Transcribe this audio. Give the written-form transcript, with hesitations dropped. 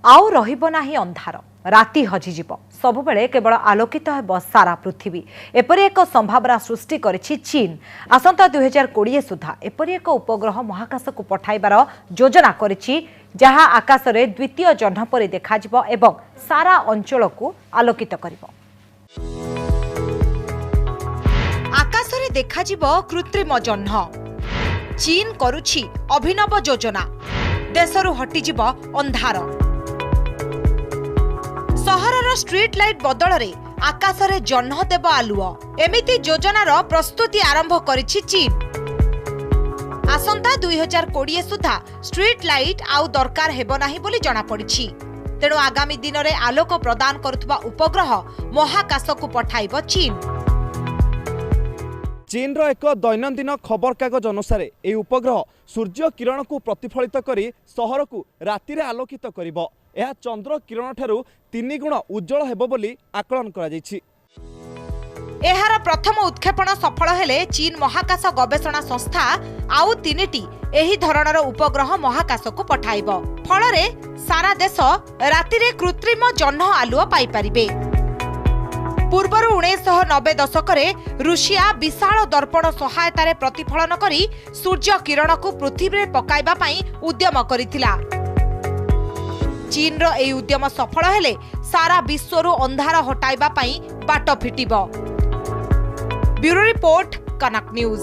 आउ रहिबो नाही अंधार राति हजिजिब सबुबले केवल आलोकित हेब सारा पृथ्वी एपरि एक संभावना सृष्टि करिछि चीन। आसंता 2020 सुधा एपरि एक उपग्रह महाकाश को पठाइबार योजना करिछि जहा आकाश रे द्वितीय जह्न परि देखाजिब एवं सारा अंचल को आलोकित करिब। आकाश रे देखाजिब कृत्रिम जह्न। चीन करुछि अभिनव योजना देशरु हटिजिब अंधार। सहरर स्ट्रीट लाइट बदल रे आकाश रे जह्न देव आलुओ एमिति योजनार प्रस्तुति आरंभ करिछि चीन। आसंता 2020 सुधा स्ट्रीट लाइट आउ दरकार हेबो नाही बोली जणा पड़िछि। तेणु आगामी दिन रे आलोक प्रदान करुथबा उपग्रह महाकाश को पठाइबो चीन। चीन रो एक दैनंदिन खबर कागज अनुसार ए उपग्रह सूर्य किरण को प्रतिफलित करी सहर को राति रे आलोकित करिबो। यह चंद्र किरण ठारू 3 गुण उज्जवल हेबो बोली आकलन करा जायछि। एहार प्रथम उत्क्षेपण सफल हेले चीन महाकाश गवेषणा संस्था आउ 3टी एही धरणर उपग्रह महाकाश को पठाइबो। फलरे सारा देश राति रे कृत्रिम जह्न आलुओ पाई परिबे। पूर्वरु 1990 दशकरे रूसिया विशाल दर्पण सहायतारे प्रतिफलन करी सूर्य किरण को पृथ्वी रे पकाइबा पई उद्यम करिथिला। चीन रो एई उद्यम सफल हेले सारा विश्वरु अंधार हटाइबा पई बाट फिटिबो। ब्यूरो रिपोर्ट कनक न्यूज।